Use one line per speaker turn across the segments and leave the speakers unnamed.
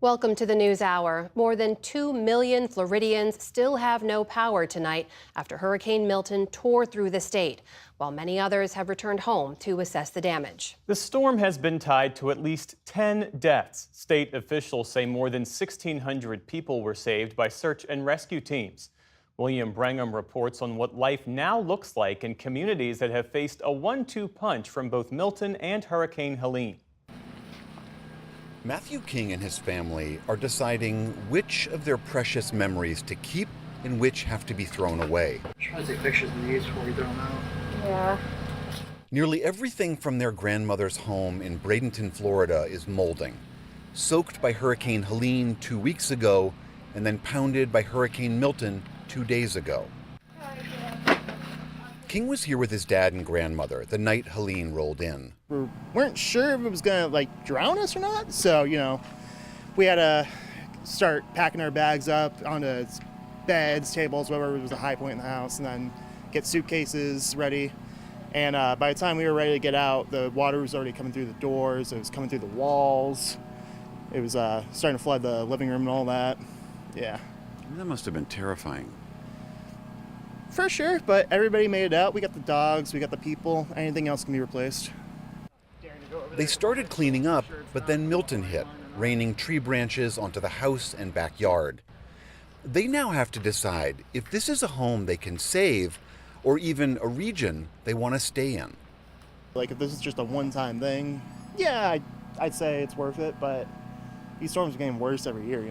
Welcome to the News Hour. More than 2 million Floridians still have no power tonight after Hurricane Milton tore through the state, while many others have returned home to assess the damage.
The storm has been tied to at least 10 deaths. State officials say more than 1,600 people were saved by search and rescue teams. William Brangham reports on what life now looks like in communities that have faced a 1-2 punch from both Milton and Hurricane Helene.
Matthew King and his family are deciding which of their precious memories to keep and which have to be thrown away.
I'm trying to take pictures of these before we throw them out.
Yeah.
Nearly everything from their grandmother's home in Bradenton, Florida is molding. Soaked by Hurricane Helene 2 weeks ago and then pounded by Hurricane Milton 2 days ago. King was here with his dad and grandmother the night Helene rolled in.
We weren't sure if it was gonna drown us or not, so we had to start packing our bags up onto beds, tables, whatever was a high point in the house, and then get suitcases ready. And by the time we were ready to get out, the water was already coming through the doors, it was coming through the walls, it was starting to flood the living room and all that. Yeah.
That must have been terrifying.
For sure, but everybody made it out. We got the dogs, we got the people, anything else can be replaced.
They started cleaning up, but then Milton hit, raining tree branches onto the house and backyard. They now have to decide if this is a home they can save or even a region they want to stay in.
If this is just a one-time thing, yeah, I'd say it's worth it, but these storms are getting worse every year,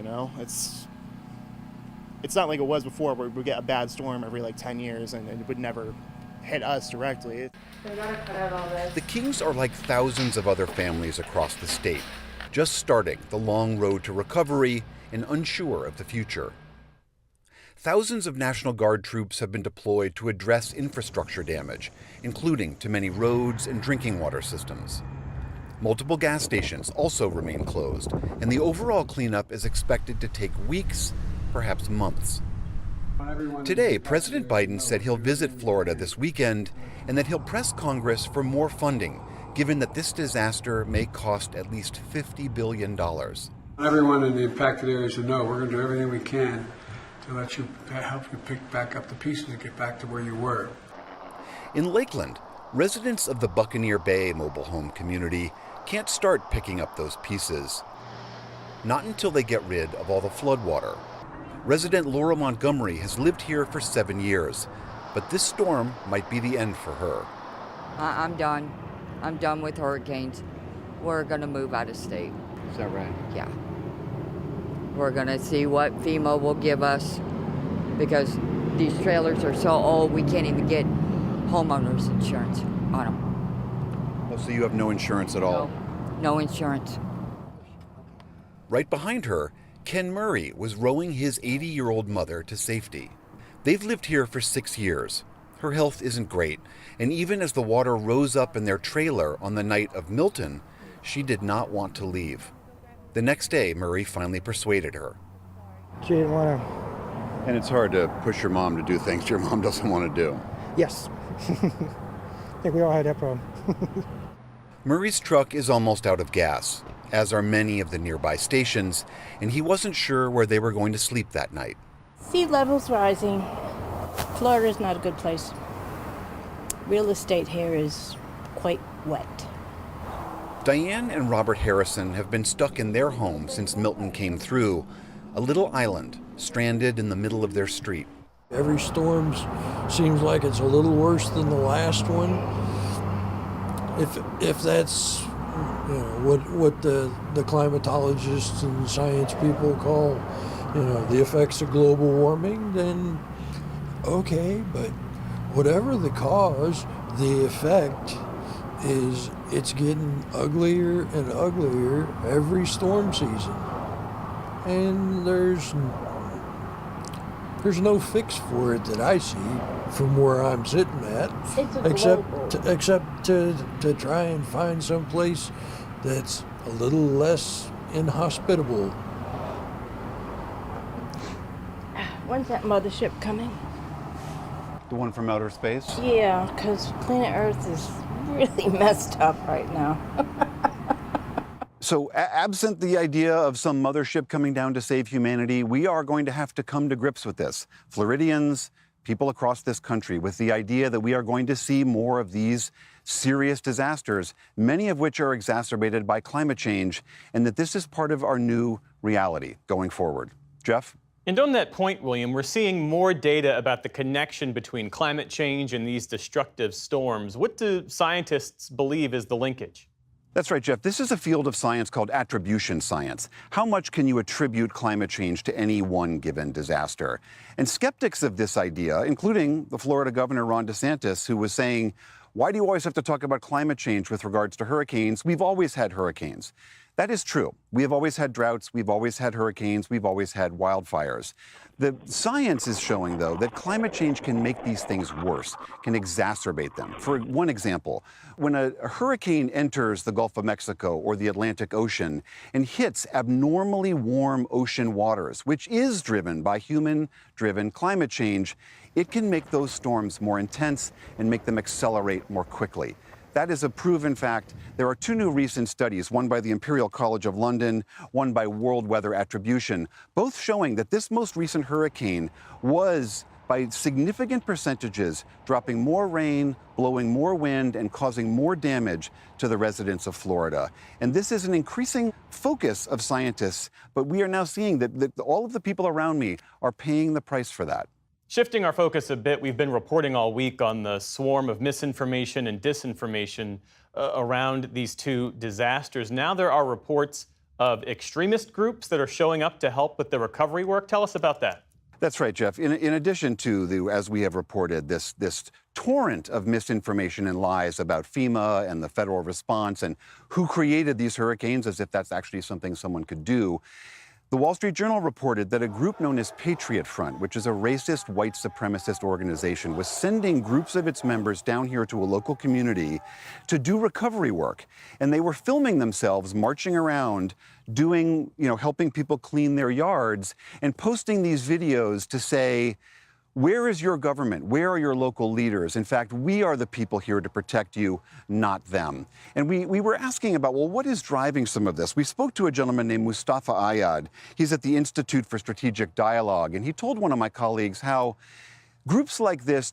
It's not like it was before where we get a bad storm every 10 years and it would never hit us directly.
We gotta cut out all this.
The Kings are like thousands of other families across the state, just starting the long road to recovery and unsure of the future. Thousands of National Guard troops have been deployed to address infrastructure damage, including to many roads and drinking water systems. Multiple gas stations also remain closed, and the overall cleanup is expected to take weeks, perhaps months. Today, President Biden said he'll visit Florida this weekend and that he'll press Congress for more funding, given that this disaster may cost at least $50 billion.
Everyone in the impacted areas should know we're going to do everything we can to help you pick back up the pieces and get back to where you were.
In Lakeland, residents of the Buccaneer Bay mobile home community can't start picking up those pieces. Not until they get rid of all the floodwater. Resident Laura Montgomery has lived here for 7 years, but this storm might be the end for her.
I'm done. I'm done with hurricanes. We're going to move out of state.
Is that right?
Yeah. We're going to see what FEMA will give us because these trailers are so old we can't even get homeowners insurance on them.
Oh, so you have no insurance at all?
No insurance.
Right behind her, Ken Murray was rowing his 80-year-old mother to safety. They've lived here for 6 years. Her health isn't great, and even as the water rose up in their trailer on the night of Milton, she did not want to leave. The next day, Murray finally persuaded her.
She didn't want to.
And it's hard to push your mom to do things your mom doesn't want to do.
Yes. I think we all had that problem.
Murray's truck is almost out of gas, as are many of the nearby stations, and he wasn't sure where they were going to sleep that night.
Sea levels rising. Florida is not a good place. Real estate here is quite wet.
Diane and Robert Harrison have been stuck in their home since Milton came through, a little island stranded in the middle of their street.
Every storm seems like it's a little worse than the last one. If that's what the climatologists and science people call the effects of global warming, then okay, but whatever the cause, the effect is it's getting uglier and uglier every storm season. And there's no fix for it that I see from where I'm sitting at, except to try and find some place that's a little less inhospitable.
When's that mothership coming?
The one from outer space?
Yeah, because planet Earth is really messed up right now.
So absent the idea of some mothership coming down to save humanity, we are going to have to come to grips with this. Floridians, people across this country, with the idea that we are going to see more of these serious disasters, many of which are exacerbated by climate change, and that this is part of our new reality going forward. Jeff?
And on that point, William, we're seeing more data about the connection between climate change and these destructive storms. What do scientists believe is the linkage?
That's right, Jeff. This is a field of science called attribution science. How much can you attribute climate change to any one given disaster? And skeptics of this idea, including the Florida Governor Ron DeSantis, who was saying, why do you always have to talk about climate change with regards to hurricanes? We've always had hurricanes. That is true. We have always had droughts, we've always had hurricanes, we've always had wildfires. The science is showing, though, that climate change can make these things worse, can exacerbate them. For one example, when a hurricane enters the Gulf of Mexico or the Atlantic Ocean and hits abnormally warm ocean waters, which is driven by human-driven climate change, it can make those storms more intense and make them accelerate more quickly. That is a proven fact. There are two new recent studies, one by the Imperial College of London, one by World Weather Attribution, both showing that this most recent hurricane was, by significant percentages, dropping more rain, blowing more wind, and causing more damage to the residents of Florida. And this is an increasing focus of scientists, but we are now seeing that all of the people around me are paying the price for that.
Shifting our focus a bit, we've been reporting all week on the swarm of misinformation and disinformation around these two disasters. Now there are reports of extremist groups that are showing up to help with the recovery work. Tell us about that.
That's right, Jeff. In addition to, as we have reported, this torrent of misinformation and lies about FEMA and the federal response and who created these hurricanes, as if that's actually something someone could do, the Wall Street Journal reported that a group known as Patriot Front, which is a racist white supremacist organization, was sending groups of its members down here to a local community to do recovery work. And they were filming themselves marching around, doing, helping people clean their yards and posting these videos to say, where is your government? Where are your local leaders? In fact, we are the people here to protect you, not them. And we were asking about, well, what is driving some of this? We spoke to a gentleman named Moustafa Ayad. He's at the Institute for Strategic Dialogue, and he told one of my colleagues how groups like this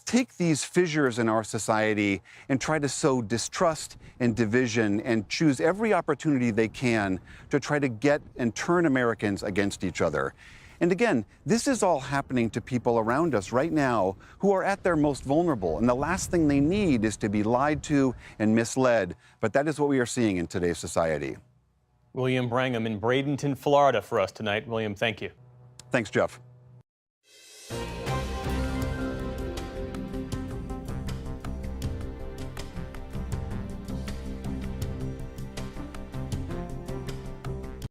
take these fissures in our society and try to sow distrust and division and choose every opportunity they can to try to get and turn Americans against each other. And again, this is all happening to people around us right now who are at their most vulnerable. And the last thing they need is to be lied to and misled. But that is what we are seeing in today's society.
William Brangham in Bradenton, Florida for us tonight. William, thank you.
Thanks, Jeff.